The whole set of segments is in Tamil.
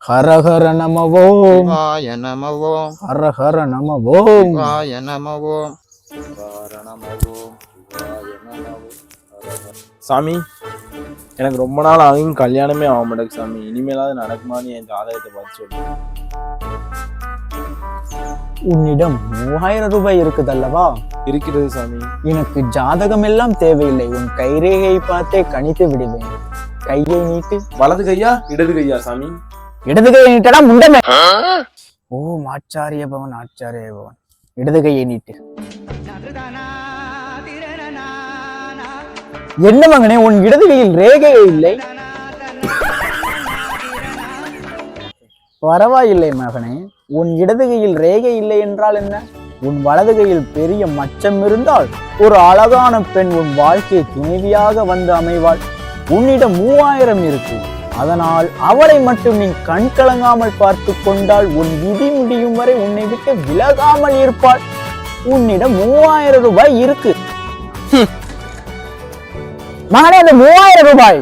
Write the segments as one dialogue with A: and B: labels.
A: ஹர ஹர நம ஓம்
B: சிவாய நம ஓம்
A: ஹர ஹர நம ஓம்
B: சிவாய நம ஓம் ஹர நம ஓம் சிவாய நம ஓம்.
C: சாமி, எனக்கு ரொம்ப நாள் ஆகும் கல்யாணமே ஆக மாட்டேங்குது சாமி. இனிமேலாவது நடக்குமான்னு என் ஜாதகத்தை பார்த்து சொல்லு.
A: உன்னிடம் 3000 ரூபாய் இருக்குதல்லவா?
C: இருக்கிறது சாமி.
A: எனக்கு ஜாதகம் எல்லாம் தேவையில்லை, உன் கைரேகையை பார்த்தே கணித்து விடுவேன். கையை நீட்டு.
C: வலது கையா இடது கையா சாமி?
A: இடது கையை நீட்டடா முண்டமே. ஓம் ஆச்சாரிய பவன் ஆச்சாரிய பவன். இடது கையை நீட்டு. என்ன மகனே, உன் இடது கையில் ரேகையே இல்லை? பரவாயில்லை மகனே, உன் இடது கையில் ரேகை இல்லை என்றால் என்ன? உன் வலது கையில் பெரிய மச்சம் இருந்தால் ஒரு அழகான பெண் உன் வாழ்க்கை துணைவியாக வந்து அமைவாள். உன்னிடம் 3000 இருக்கு, அதனால் அவளை மட்டும் நீ கண் கலங்காமல் பார்த்து கொண்டால் உன் விதி முடியும் வரை உன்னை விட்டு விலகாமல் இருப்பாள். உன்னிடம் 3000 ரூபாய் இருக்கு மகனே. அந்த 3000 ரூபாய்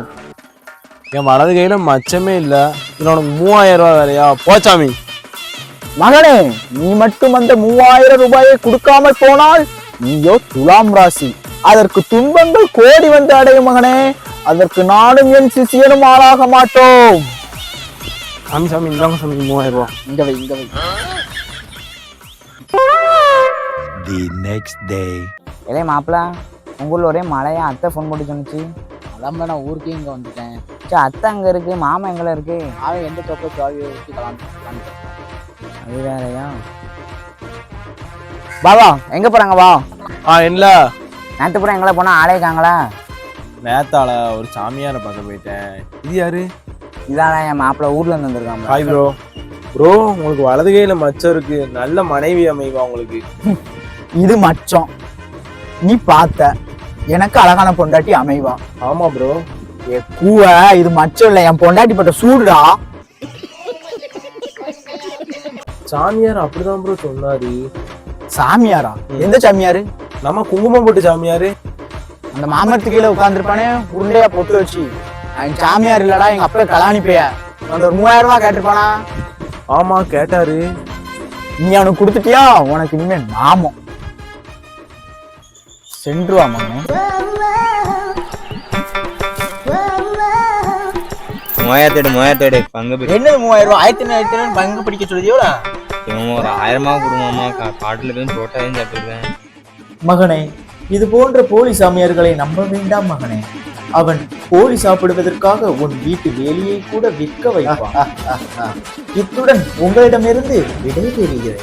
C: என் வலது கையில மச்சமே இல்ல, இன்னொரு 3000 ரூபாய் வேறையா? போச்சாமி.
A: மகனே, நீ மட்டும் அந்த 3000 ரூபாயை கொடுக்காமல் போனால் நீயோ துலாம் ராசி, அதற்கு துன்பங்கள் கோடி வந்து அடையும் மகனே. அதற்கு நானும் என் சிஷியனும் ஆளாக மாட்டோம்.
C: சாமி சாமி இந்தாங்க சாமி 3000 ரூபாய்.
A: இங்க வை, இங்க வை.
D: The next day.
E: இதே மாப்பிள்ள, உங்கள ஒரே மழையா? அத்தை ஃபோன் போட்டு சொன்னிச்சு. அதான் நான் ஊருக்கே இங்கே வந்துட்டேன். சரி, அத்தை அங்கே இருக்கு, மாமா எங்கே இருக்கு? அவன் எந்த தொப்பை ஜாலியை ஊற்றி கலான்னு. அது வேறையா? பாவா எங்கே போகிறாங்க? வா.
C: இல்ல
E: நேற்று பூரா எங்களை போனால் ஆளைக்காங்களா?
C: நேத்தால ஒரு சாமியாரை பார்க்க போயிட்டேன். இது யாரு?
E: இதான என் மாப்பிள்ள ஊர்ல இருந்து வந்திருக்காங்க.
C: Hi bro. ப்ரோ, உங்களுக்கு வலது கையில மச்சம் இருக்கு, நல்ல மனைவி அமைவா உங்களுக்கு.
A: இது மச்சம், நீ பார்த்த எனக்கு அழகான பொண்டாட்டி அமைவா.
C: ஆமா ப்ரோ.
A: ஏ கூவ, இது மச்சம் இல்ல, என் பொண்டாட்டி பட்ட சூடுடா.
C: சாமியார் அப்படிதான் ப்ரோ சொன்னாரு.
A: சாமியாரா? எந்த சாமியாரு?
C: நம்ம குங்குமம் போட்டு சாமியாரு.
A: அந்த மாமரத்து கீழே உட்காந்துருப்பானே, உருண்டையா பொட்டு வச்சு. அவன் சாமியார் இல்லடா, எங்க அப்பா கலாணி பைய. அந்த ஒரு 3000 ரூபாய் கேட்டிருப்பானா?
C: ஆமா கேட்டாரு.
A: நீ அவனுக்கு கொடுத்துட்டியா? உனக்கு இனிமே நாமம் சென்றுவா மகனே.
B: 3000 பங்கு
A: என்னது 3000 ரூபாய்? 1500 பங்கு பிடிக்க சொல்லுதியோட.
B: ஒரு 1000 கொடுமாமா, காட்டுல போய் தோட்டம் சாப்பிடுறேன்.
A: மகனே, இது போன்ற போலி சாமியார்களை நம்ப வேண்டாம் மகனே. அவன் கோழி சாப்பிடுவதற்காக உன் வீட்டு வேலியை கூட விற்க வைப்பான். இத்துடன் உங்களிடமிருந்து விடை பெறுகிறேன்.